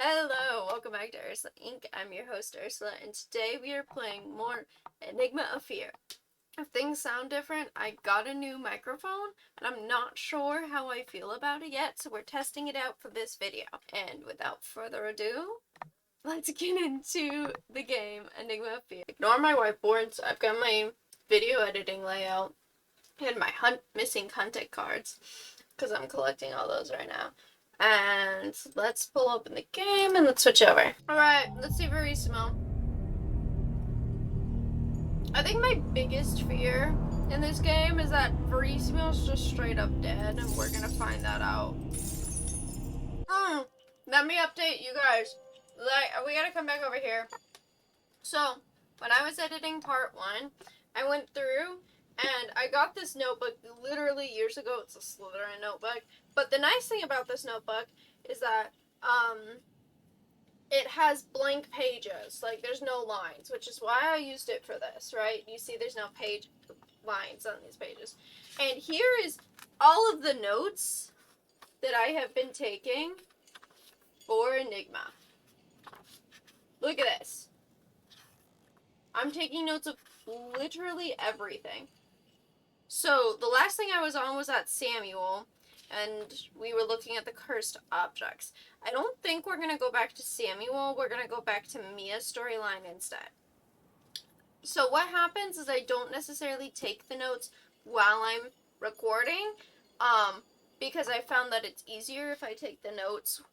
Hello, welcome back to Ursula Inc. I'm your host Ursula, and today we are playing more Enigma of Fear. If things sound different, I got a new microphone, and I'm not sure how I feel about it yet, so we're testing it out for this video. And without further ado, let's get into the game Enigma of Fear. Ignore my whiteboards. I've got my video editing layout and my missing content cards, because I'm collecting all those right now. And let's pull open the game and let's switch over. Alright, let's see Verissimo. I think my biggest fear in this game is that Verissimo's just straight up dead, and we're gonna find that out. Let me update you guys. We gotta come back over here. So, when I was editing part 1, I went through and I got this notebook literally years ago. It's a Slytherin notebook. But the nice thing about this notebook is that it has blank pages. Like, there's no lines, which is why I used it for this, right? You see there's no page lines on these pages. And here is all of the notes that I have been taking for Enigma. Look at this. I'm taking notes of literally everything. So, the last thing I was on was at Samuel, and we were looking at the cursed objects. I don't think we're going to go back to Samuel. We're going to go back to Mia's storyline instead. So, what happens is I don't necessarily take the notes while I'm recording, because I found that it's easier if I take the notes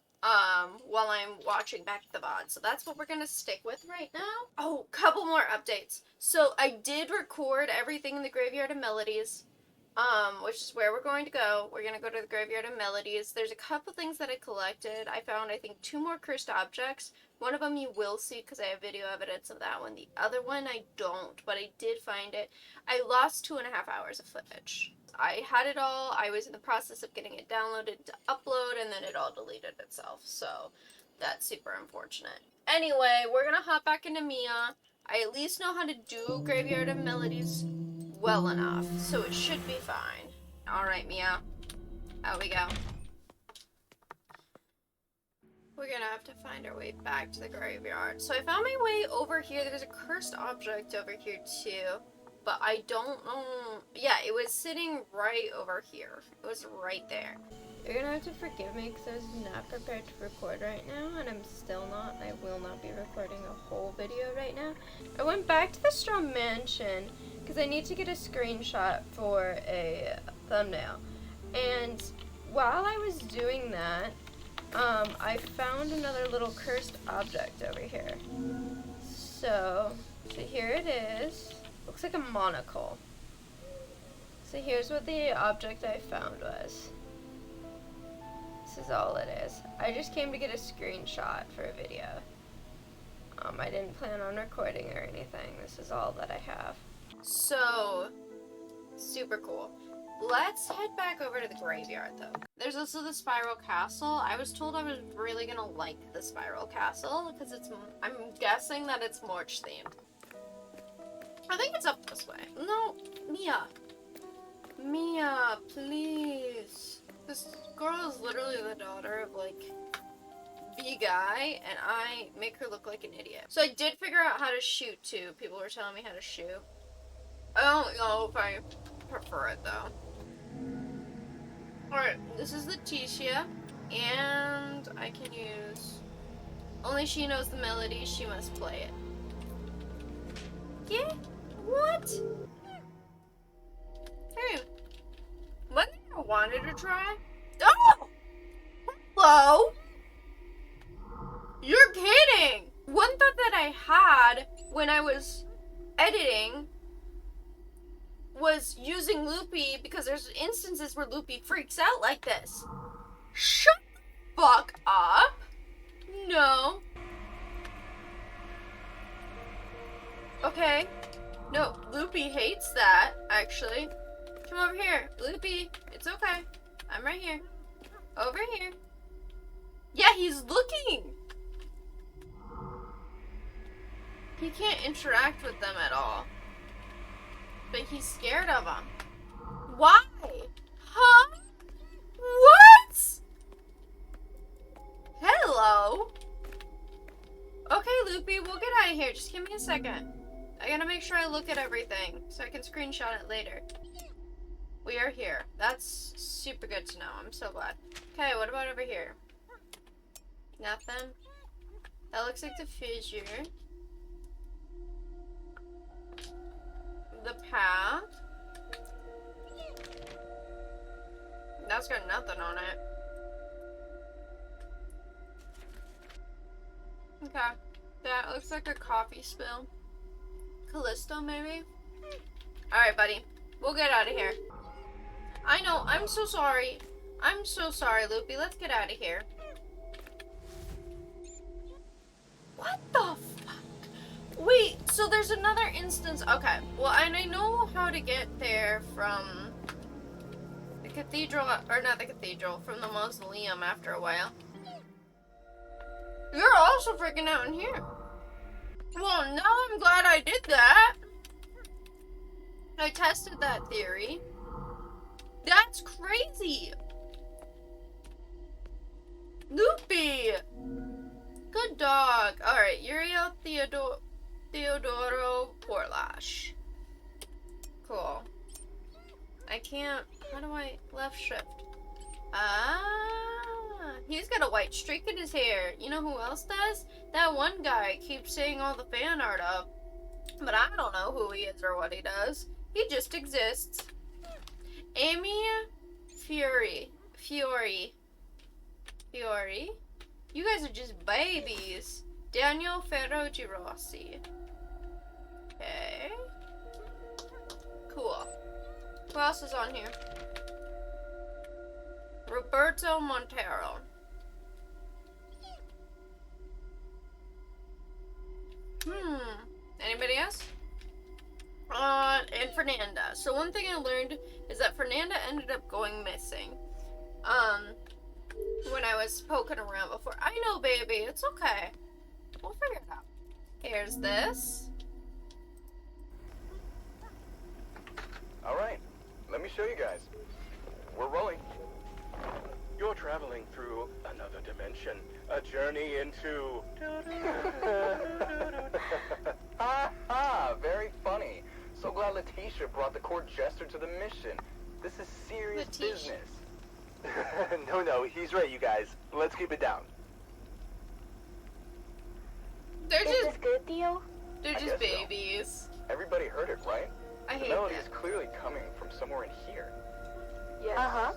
while I'm watching back the VOD. So that's what we're gonna stick with right now. Oh, couple more updates. So I did record everything in the Graveyard of Melodies, which is where we're going to go. We're gonna go to the Graveyard of Melodies. There's a couple things that I collected. I found, I think, 2 more cursed objects. One of them you will see because I have video evidence of that one. The other one I don't, but I did find it. I lost 2.5 hours of footage. I had it all. I was in the process of getting it downloaded to upload, and then it all deleted itself. So that's super unfortunate. Anyway, we're gonna hop back into Mia. I at least know how to do Graveyard of Melodies well enough, so it should be fine. Alright, Mia. Out we go. We're gonna have to find our way back to the graveyard. So I found my way over here. There's a cursed object over here too. But I don't know. Yeah, it was sitting right over here. It was right there. You're gonna have to forgive me because I was not prepared to record right now, and I'm still not. I will not be recording a whole video right now. I went back to the Straw Mansion because I need to get a screenshot for a thumbnail. And while I was doing that, I found another little cursed object over here. So here it is. Looks like a monocle. So here's what the object I found was. This is all it is. I just came to get a screenshot for a video. I didn't plan on recording or anything. This is all that I have. So, super cool. Let's head back over to the graveyard though. There's also the Spiral Castle. I was told I was really gonna like the Spiral Castle because I'm guessing that it's March themed. I think it's up this way. No, Mia. Mia, please. This girl is literally the daughter of, like, the guy, and I make her look like an idiot. So I did figure out how to shoot, too. People were telling me how to shoot. I don't know if I prefer it, though. Alright, this is Leticia, and I can use... Only she knows the melody, she must play it. Yeah? What? Hey, what I wanted to try? Oh! Hello? You're kidding! One thought that I had when I was editing was using Loopy, because there's instances where Loopy freaks out like this. Shut the fuck up! No. Okay. No, Loopy hates that, actually. Come over here. Loopy, it's okay. I'm right here. Over here. Yeah, he's looking! He can't interact with them at all. But he's scared of them. Why? Huh? What? Hello? Okay, Loopy, we'll get out of here. Just give me a second. I gotta make sure I look at everything so I can screenshot it later. We are here. That's super good to know. I'm so glad. Okay, what about over here? Nothing. That looks like the fissure. The path. That's got nothing on it. Okay. That looks like a coffee spill. Callisto, maybe? Alright, buddy. We'll get out of here. I know, I'm so sorry. I'm so sorry, Loopy. Let's get out of here. What the fuck? Wait, so there's another instance. Okay, well, and I know how to get there from the cathedral, or not the cathedral, from the mausoleum after a while. You're also freaking out in here. Well, now I'm glad I did that. I tested that theory. That's crazy. Loopy. Good dog. Alright, Uriel Theodoro Porlash. Cool. I can't. How do I left shift? He's got a white streak in his hair. You know who else does? That one guy keeps seeing all the fan art of. But I don't know who he is or what he does. He just exists. Amy Fiore. You guys are just babies. Daniel Ferrogirossi. Okay. Cool. Who else is on here? Roberto Montero. Anybody else? And Fernanda. So one thing I learned is that Fernanda ended up going missing. When I was poking around before. I know, baby. It's okay. We'll figure it out. Here's this. Alright. Let me show you guys. We're rolling. You're traveling through another dimension. A journey into... Very funny. So glad Letitia brought the court jester to the mission. This is serious business. No, he's right, you guys. Let's keep it down. They're Is this good, Theo? They're I just guess so. babies. Everybody heard it, right? I The hate melody that. is clearly coming from somewhere in here. Yes. Uh-huh.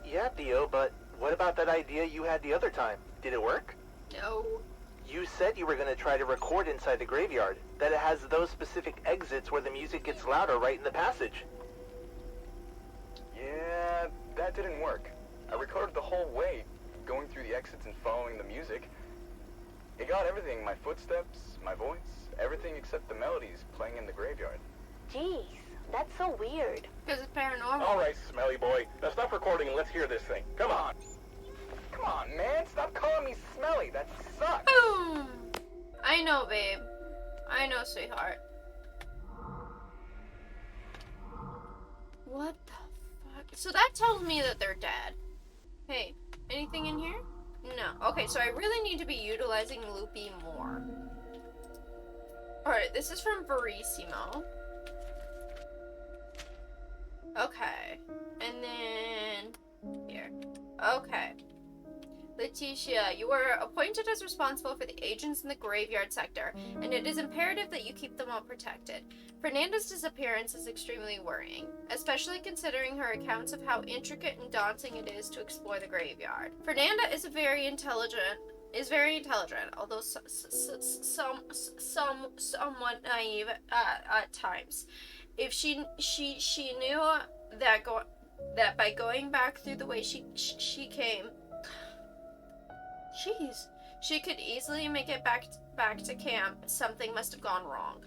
Yeah, Theo, but what about that idea you had the other time? Did it work? No. You said you were going to try to record inside the graveyard, that it has those specific exits where the music gets louder right in the passage. Yeah, that didn't work. I recorded the whole way, going through the exits and following the music. It got everything, my footsteps, my voice, everything except the melodies playing in the graveyard. Jeez, that's so weird. Because it's paranormal. Alright, smelly boy. Now stop recording and let's hear this thing. Come on. Come on, man, stop calling me smelly, that sucks. Boom! I know, babe. I know, sweetheart. What the fuck? So that tells me that they're dead. Hey, anything in here? No. Okay, so I really need to be utilizing Loopy more. Alright, this is from Verissimo. Okay. And then... here. Okay. Letitia, you were appointed as responsible for the agents in the graveyard sector, and it is imperative that you keep them all protected. Fernanda's disappearance is extremely worrying, especially considering her accounts of how intricate and daunting it is to explore the graveyard. Fernanda is very intelligent, although somewhat naive at times. If she knew that by going back through the way she came, jeez, she could easily make it back to camp. Something must have gone wrong.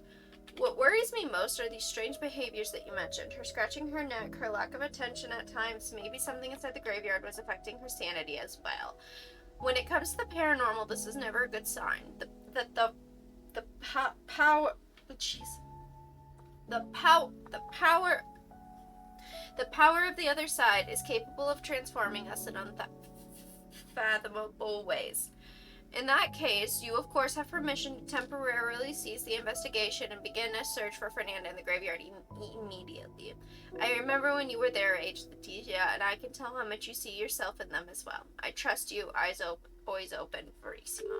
What worries me most are these strange behaviors that you mentioned. Her scratching her neck, her lack of attention at times, maybe something inside the graveyard was affecting her sanity as well. When it comes to the paranormal, this is never a good sign. The power of the other side is capable of transforming us in unfathomable ways. In that case, you of course have permission to temporarily cease the investigation and begin a search for Fernanda in the graveyard immediately. I remember when you were their age, Leticia, and I can tell how much you see yourself in them as well. I trust you, always open, Verissimo.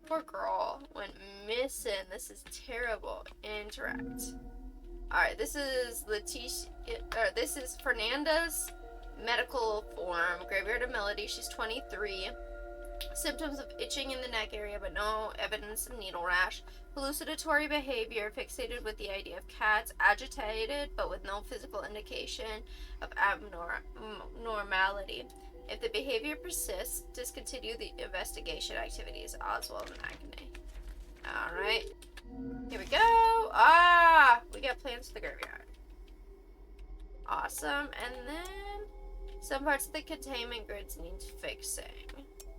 Poor girl went missing. This is terrible. Interact. Alright, this is this is Fernanda's medical form. Graveyard of Melodies. She's 23. Symptoms of itching in the neck area, but no evidence of needle rash. Hallucinatory behavior, fixated with the idea of cats. Agitated, but with no physical indication of abnormality. If the behavior persists, discontinue the investigation activities. Oswald and Agony. Alright. Here we go. We got plans for the graveyard. Awesome. And then some parts of the containment grids need fixing.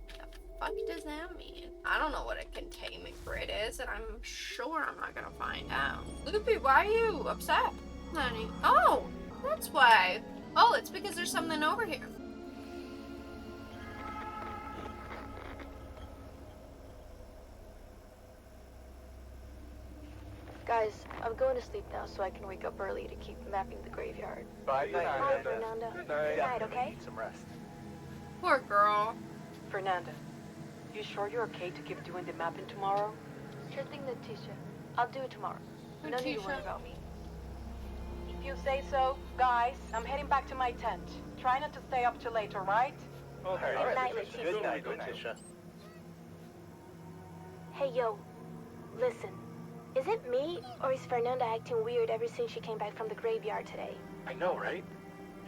The fuck does that mean? I don't know what a containment grid is, and I'm sure I'm not gonna find out. Loopy, why are you upset, honey? Oh, that's why. Oh, it's because there's something over here. Guys, I'm going to sleep now so I can wake up early to keep mapping the graveyard. Bye, Bye, Fernanda. Good night, okay? Need some rest. Poor girl. Fernanda, you sure you're okay to keep doing the mapping tomorrow? Sure thing, Leticia. I'll do it tomorrow. No need to worry about me. If you say so. Guys, I'm heading back to my tent. Try not to stay up too late, alright? Okay. Good night, Leticia. Good night, Leticia. Hey, yo. Listen. Is it me, or is Fernanda acting weird ever since she came back from the graveyard today? I know, right?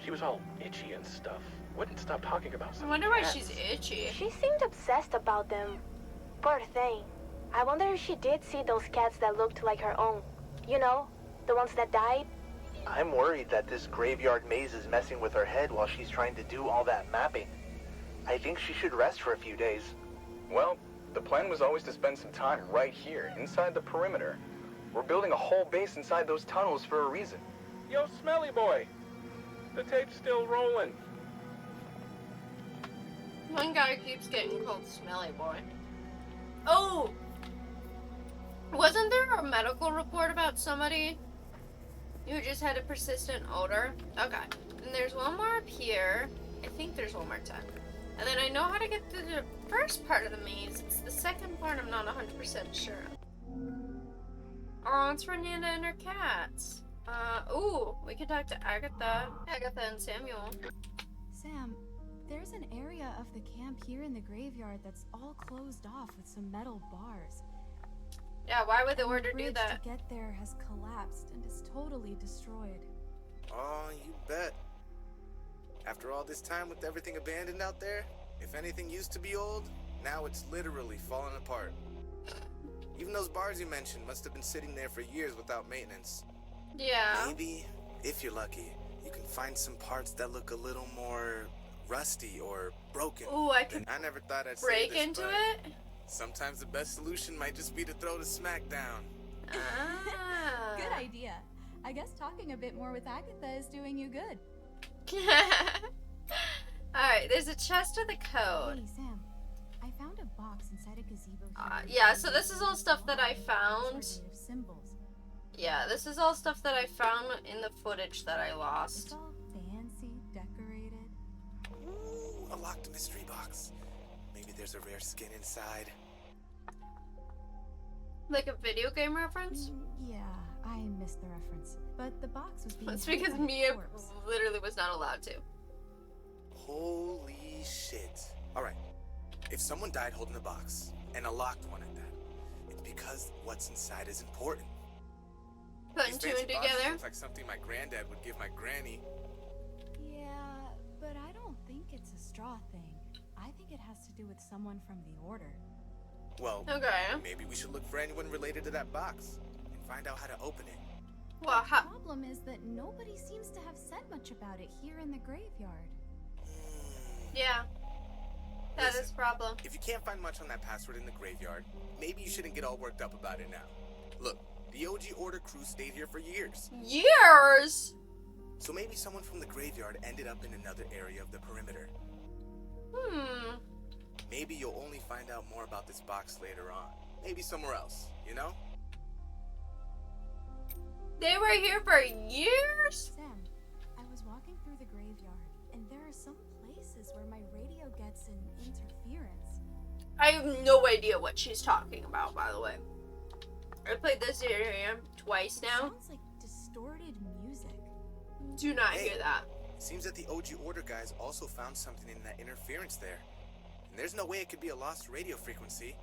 She was all itchy and stuff. Wouldn't stop talking about I some wonder why cats. she's itchy. She seemed obsessed about them. Poor thing. I wonder if she did see those cats that looked like her own. You know, the ones that died? I'm worried that this graveyard maze is messing with her head while she's trying to do all that mapping. I think she should rest for a few days. Well, the plan was always to spend some time right here, inside the perimeter. We're building a whole base inside those tunnels for a reason. Yo, Smelly Boy! The tape's still rolling. One guy keeps getting called Smelly Boy. Oh! Wasn't there a medical report about somebody who just had a persistent odor? Okay. And there's one more up here. I think there's one more time. And then I know how to get to the first part of the maze. It's the second part I'm not 100% sure. Oh, it's Fernanda and her cats. Ooh, we could talk to Agatha and Samuel. Sam, there's an area of the camp here in the graveyard that's all closed off with some metal bars. Yeah, why would the And order do bridge that? to get there has collapsed and is totally destroyed. Oh, you bet. After all this time with everything abandoned out there, if anything used to be old, now it's literally falling apart. Even those bars you mentioned must have been sitting there for years without maintenance. Yeah. Maybe, if you're lucky, you can find some parts that look a little more rusty or broken. Ooh, I could I never thought I'd say break this, into but it? sometimes the best solution might just be to throw the smack down. Ah. Good idea. I guess talking a bit more with Agatha is doing you good. Alright, there's a chest with a code. Hey, Sam. I found a box inside a gazebo here. Yeah, so this is all stuff that I found. Of symbols. Yeah, this is all stuff that I found in the footage that I It's lost. all fancy, decorated. Ooh, a locked mystery box. Maybe there's a rare skin inside. Like a video game reference? Yeah, I missed the reference. But the box was being It's held because by a Mia corpse. literally was not allowed to. Holy shit. Alright, if someone died holding a box, and a locked one at that, it's because what's inside is important. Putting These two fancy and boxes together. look like something my granddad would give my granny. Yeah, but I don't think it's a straw thing. I think it has to do with someone from the Order. Well, Okay. maybe we should look for anyone related to that box, and find out how to open it. Well, The problem is that nobody seems to have said much about it here in the graveyard. yeah. That is Listen. a problem. If you can't find much on that password in the graveyard, maybe you shouldn't get all worked up about it now. Look, the OG Order crew stayed here for years, Years? so maybe someone from the graveyard ended up in another area of the perimeter. maybe you'll only find out more about this box later on. Maybe somewhere else, you know? They were here for years? Sam, I was walking through the graveyard, and there are some places where my radio gets an interference. I have no idea what she's talking about, by the way. I played this area twice now. Sounds like distorted music. Do not hear that. Seems that the OG Order guys also found something in that interference there. And there's no way it could be a lost radio frequency,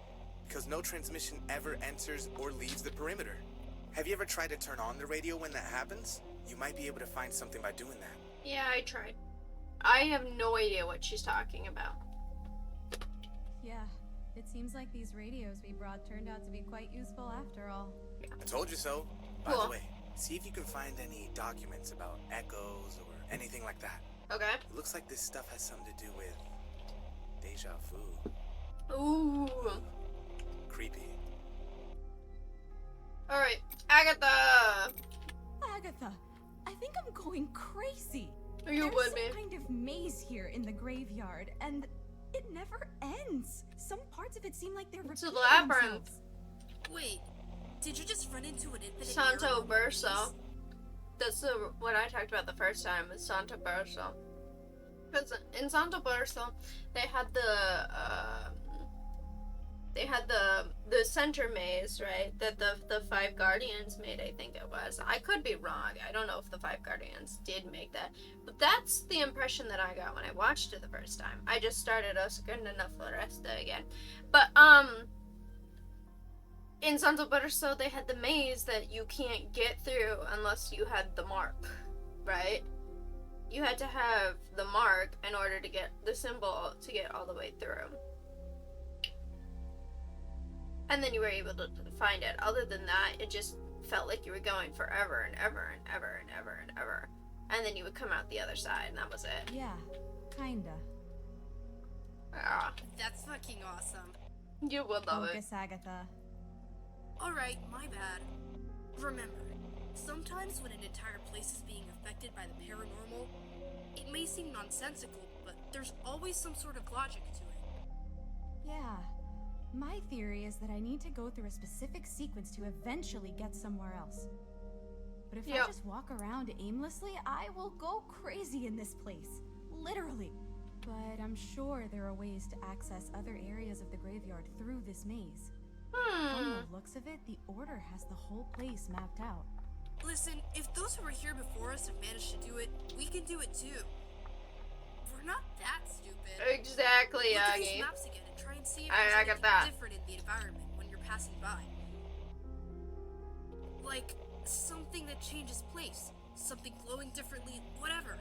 because no transmission ever enters or leaves the perimeter. Have you ever tried to turn on the radio when that happens? You might be able to find something by doing that. Yeah, I tried. I have no idea what she's talking about. Yeah, it seems like these radios we brought turned out to be quite useful after all. I told you so. By Cool. the way, see if you can find any documents about echoes or anything like that. Okay. It looks like this stuff has something to do with deja vu. Ooh. Creepy. Alright, Agatha! Agatha, I think I'm going crazy. You There's would some be. kind of maze here in the graveyard, and it never ends. Some parts of it seem like they're It's a repeating labyrinth. themselves. Wait, did you just run into an infinite Santo mirror of Verso. memories? That's what I talked about the first time, is Santo Verso. Because in Santo Verso, they had the center maze, right? That the five guardians made, I think it was. I could be wrong. I don't know if the five guardians did make that. But that's the impression that I got when I watched it the first time. I just started Oscarina na Floresta again. But in Santo Verso, they had the maze that you can't get through unless you had the mark, right? You had to have the mark in order to get the symbol to get all the way through. And then you were able to find it. Other than that, it just felt like you were going forever and ever and ever and ever and ever. And then you would come out the other side, and that was it. Yeah, kinda. Ah, That's fucking awesome. you would love it. Focus, Agatha. Alright, my bad. Remember, sometimes when an entire place is being affected by the paranormal, it may seem nonsensical, but there's always some sort of logic to it. Yeah. My theory is that I need to go through a specific sequence to eventually get somewhere else. But if I Yep. just walk around aimlessly, I will go crazy in this place. Literally. But I'm sure there are ways to access other areas of the graveyard through this maze. From the looks of it, the Order has the whole place mapped out. Listen, if those who were here before us have managed to do it, we can do it too. We're not that stupid. Exactly, Look at these Aggie. maps again and try and see if I there's got anything that. different in the environment when you're passing by. Like something that changes place, something glowing differently, whatever.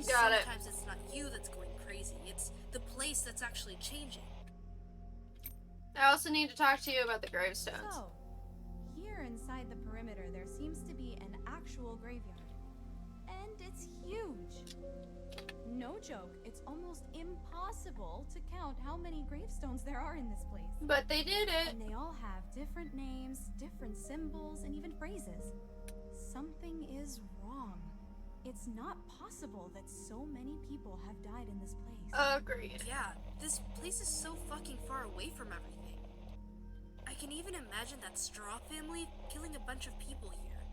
Got it. Sometimes it's not you that's going crazy, it's the place that's actually changing. I also need to talk to you about the gravestones. So, here inside the perimeter, there seems to be an actual graveyard. And it's huge. No joke, it's almost impossible to count how many gravestones there are in this place. But they did it. And they all have different names, different symbols, and even phrases. Something is wrong. It's not possible that so many people have died in this place. Agreed. Yeah, this place is so fucking far away from everything. I can even imagine that Straw family killing a bunch of people here.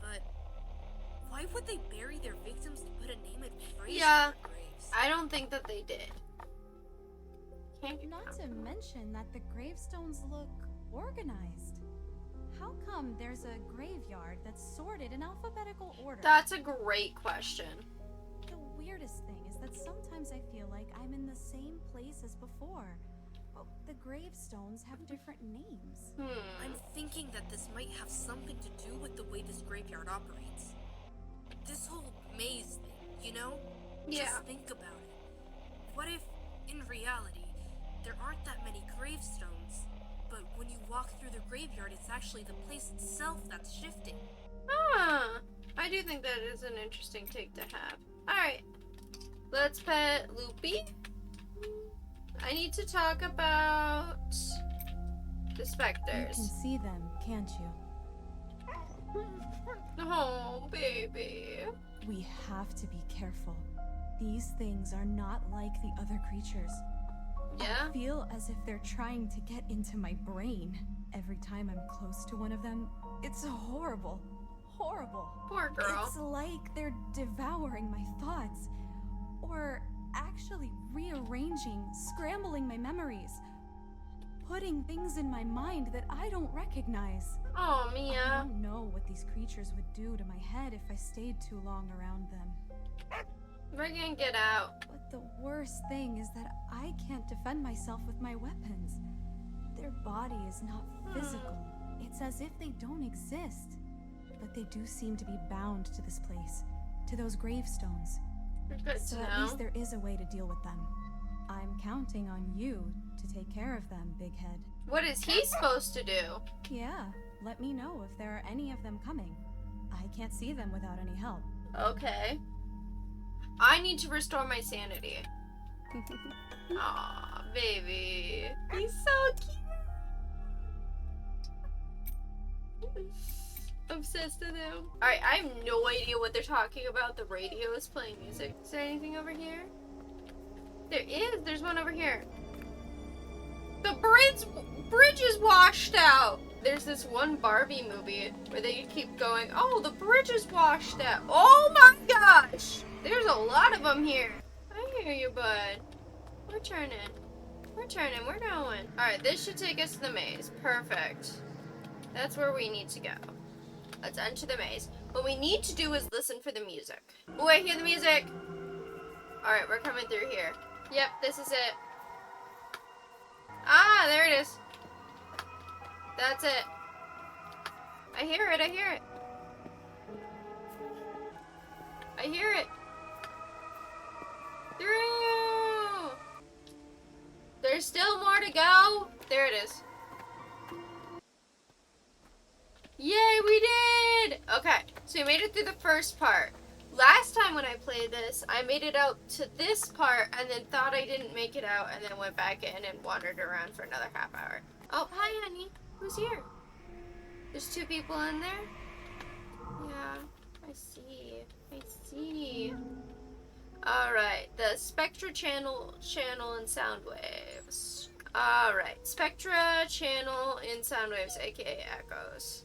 But why would they bury their victims to put a name and phrase Yeah. on their graves? I don't think that they did. Can't get Not to mention that the gravestones look organized. How come there's a graveyard that's sorted in alphabetical order? That's a great question. The weirdest thing is that sometimes I feel like I'm in the same place as before, but the gravestones have different names. I'm thinking that this might have something to do with the way this graveyard operates. This whole maze thing, you know? Yeah. Just think about it. What if, in reality, there aren't that many gravestones, but when you walk through the graveyard, it's actually the place itself that's shifting? I do think that is an interesting take to have. Alright. Let's pet Loopy. I need to talk about the You specters. can see them, can't you? Oh, baby. We have to be careful. These things are not like the other creatures. Yeah? I feel as if they're trying to get into my brain. Every time I'm close to one of them, it's horrible. Horrible. Poor girl. It's like they're devouring my thoughts. Or actually rearranging, scrambling my memories. Putting things in my mind that I don't recognize. Oh, I Mia. don't know what these creatures would do to my head if I stayed too long around them. We're gonna get out. But the worst thing is that I can't defend myself with my weapons. Their body is not physical. It's as if they don't exist. But they do seem to be bound to this place, to those gravestones. Good So to at know. least there is a way to deal with them. I'm counting on you to take care of them, Big Head. What is he supposed to do? Yeah, let me know if there are any of them coming. I can't see them without any help. Okay. I need to restore my sanity. Aw, baby. He's so cute. Obsessed with him. Alright, I have no idea what they're talking about. The radio is playing music. Is there anything over here? There is. There's one over here. The bridge is washed out. There's this one Barbie movie where they keep going, oh, the bridge is washed out. Oh my gosh. There's a lot of them here. I hear you, bud. We're turning. We're turning. We're going. Alright, this should take us to the maze. Perfect. That's where we need to go. Let's enter the maze. What we need to do is listen for the music. Oh, I hear the music. Alright, we're coming through here. Yep, this is it. Ah, there it is. That's it. I hear it, I hear it. I hear it. Through! There's still more to go. There it is. Yay, we did! Okay, so we made it through the first part. Last time when I played this, I made it out to this part and then thought I didn't make it out and then went back in and wandered around for another half hour. Oh, hi, honey. Who's here? There's two people in there? Yeah, I see. I see. Alright, the Spectra channel and sound waves. Alright, Spectra channel in sound waves, aka echoes.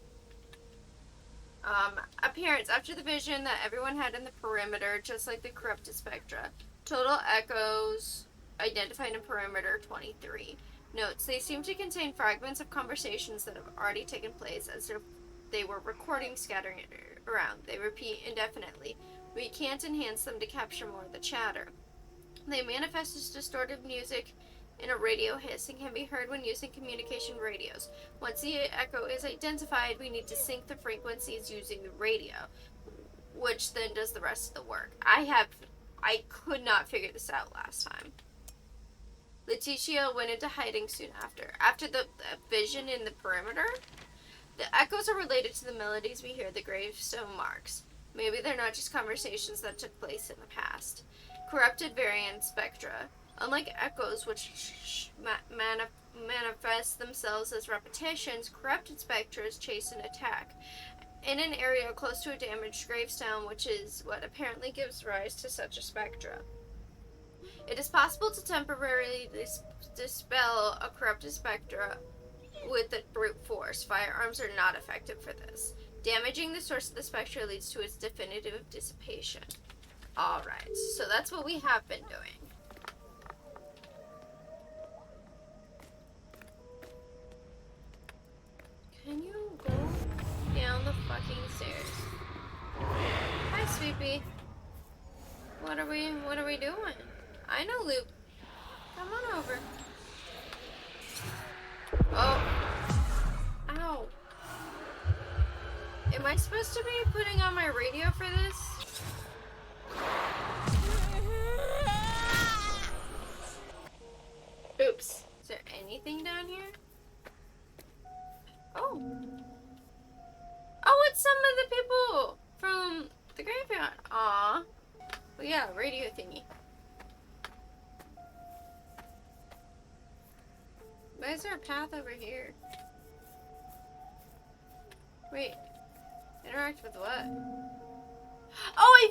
Appearance. After the vision that everyone had in the perimeter, just like the corrupted spectra. Total echoes identified in perimeter 23. Notes. They seem to contain fragments of conversations that have already taken place as if they were recordings scattering around. They repeat indefinitely. We can't enhance them to capture more of the chatter. They manifest as distorted music in a radio hiss and can be heard when using communication radios. Once the echo is identified, we need to sync the frequencies using the radio, which then does the rest of the work. I could not figure this out last time. Letitia went into hiding soon after. After the vision in the perimeter, the echoes are related to the melodies we hear, the gravestone marks. Maybe they're not just conversations that took place in the past. Corrupted variant spectra. Unlike echoes, which manifest themselves as repetitions, corrupted spectras chase and attack. In an area close to a damaged gravestone, which is what apparently gives rise to such a spectra. It is possible to temporarily dispel a corrupted spectra with the brute force. Firearms are not effective for this. Damaging the source of the spectra leads to its definitive dissipation. Alright, so that's what we have been doing. Can you go down the fucking stairs? Hi, Sweepy. What are we doing? I know Luke. Come on over. Oh. Ow. Am I supposed to be putting on my radio for this? Oops. Is there anything down here? Oh. Oh, it's some of the people from the graveyard. Aw. Well, yeah, radio thingy. Why is there a path over here? Wait. Interact with what? Oh, I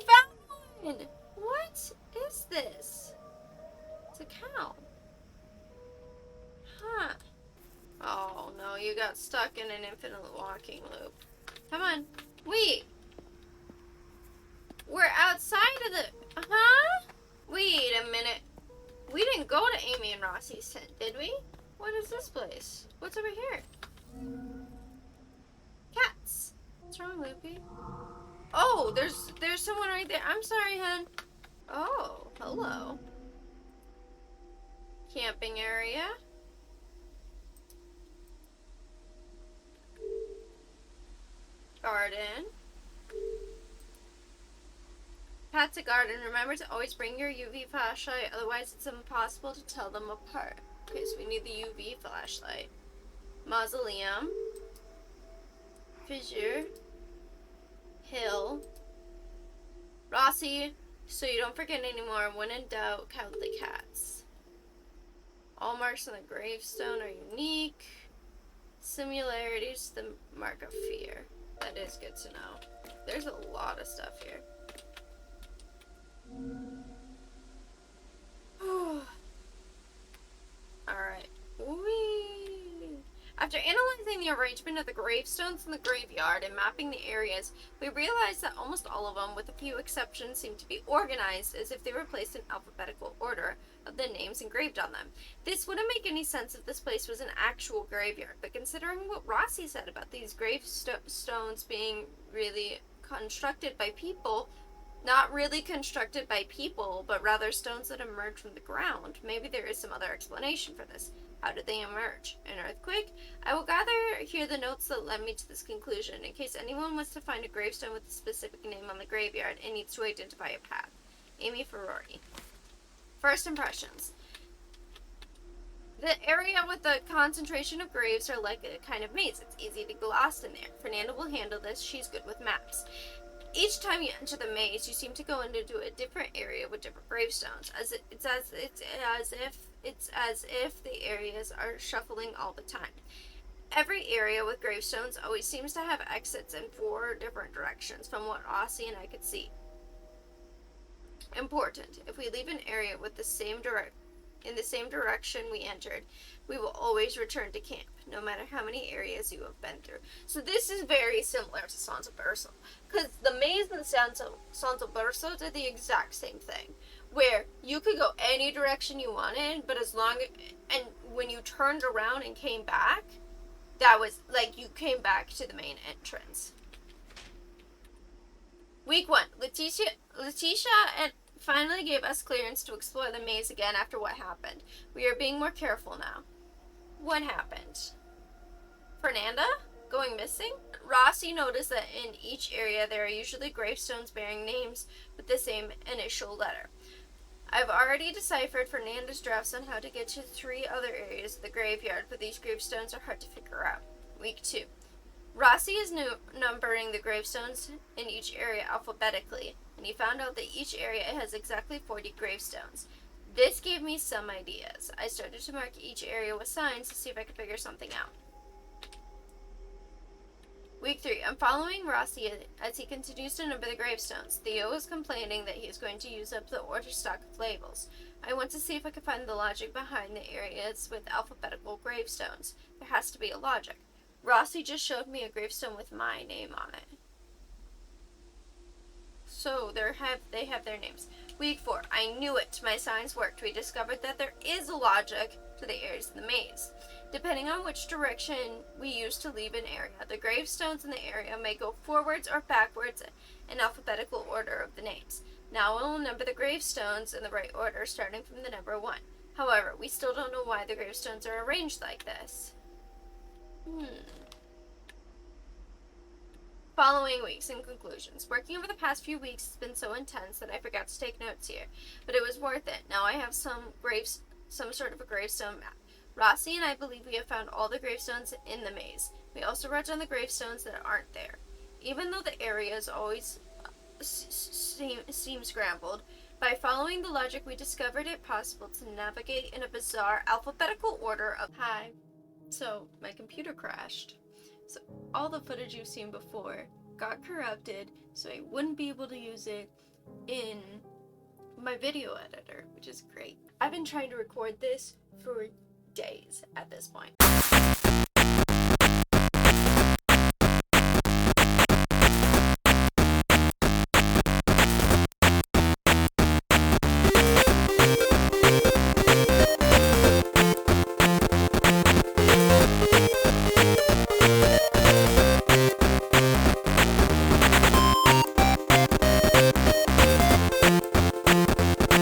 found one! What is this? It's a cow. Huh. Oh no, you got stuck in an infinite walking loop. Come on. Wait. We're outside of the... Huh? Wait a minute. We didn't go to Amy and Rossi's tent, did we? What is this place? What's over here? Cats. What's wrong, Loopy? Oh, there's someone right there. I'm sorry, hun. Oh, hello. Camping area. Garden. Pat's a garden. Remember to always bring your UV flashlight, otherwise it's impossible to tell them apart. Okay, so we need the UV flashlight. Mausoleum. Fissure. Hill. Rossi, so you don't forget anymore. When in doubt, count the cats. All marks on the gravestone are unique. Similarities to the mark of fear. That is good to know. There's a lot of stuff here. Alright. Whee! After analyzing the arrangement of the gravestones in the graveyard and mapping the areas, we realized that almost all of them, with a few exceptions, seemed to be organized as if they were placed in alphabetical order of the names engraved on them. This wouldn't make any sense if this place was an actual graveyard, but considering what Rossi said about these gravestones being really constructed by people, not really constructed by people, but rather stones that emerge from the ground, maybe there is some other explanation for this. How did they emerge? An earthquake? I will gather here the notes that led me to this conclusion. In case anyone wants to find a gravestone with a specific name on the graveyard, it needs to identify a path. Amy Ferrari. First impressions. The area with the concentration of graves are like a kind of maze. It's easy to get lost in there. Fernanda will handle this. She's good with maps. Each time you enter the maze, you seem to go into a different area with different gravestones. It's as if the areas are shuffling all the time. Every area with gravestones always seems to have exits in 4 different directions, from what Aussie and I could see. Important. If we leave an area with in the same direction we entered, we will always return to camp, no matter how many areas you have been through. So this is very similar to Sons of Ursa, because the maze in Sons of Ursa did the exact same thing, where you could go any direction you wanted, but and when you turned around and came back, that was like you came back to the main entrance. Week 1, Letitia and finally gave us clearance to explore the maze again after what happened. We are being more careful now. What happened? Fernanda? Going missing? Rossi noticed that in each area there are usually gravestones bearing names with the same initial letter. I've already deciphered Fernanda's drafts on how to get to 3 other areas of the graveyard, but these gravestones are hard to figure out. Week 2. Rossi is numbering the gravestones in each area alphabetically, and he found out that each area has exactly 40 gravestones. This gave me some ideas. I started to mark each area with signs to see if I could figure something out. Week 3. I'm following Rossi as he continues to number the gravestones. Theo is complaining that he is going to use up the order stock of labels. I want to see if I can find the logic behind the areas with alphabetical gravestones. There has to be a logic. Rossi just showed me a gravestone with my name on it. So they have their names. Week 4. I knew it. My signs worked. We discovered that there is a logic to the areas of the maze. Depending on which direction we use to leave an area, the gravestones in the area may go forwards or backwards in alphabetical order of the names. Now we'll number the gravestones in the right order, starting from the number 1. However, we still don't know why the gravestones are arranged like this. Following weeks and conclusions. Working over the past few weeks has been so intense that I forgot to take notes here, but it was worth it. Now I have some sort of a gravestone map. Rossi and I believe we have found all the gravestones in the maze. We also wrote down the gravestones that aren't there. Even though the areas always seem scrambled, by following the logic we discovered it possible to navigate in a bizarre alphabetical order of... Hi. So, my computer crashed. So, all the footage you've seen before got corrupted, so I wouldn't be able to use it in my video editor, which is great. I've been trying to record this for days at this point.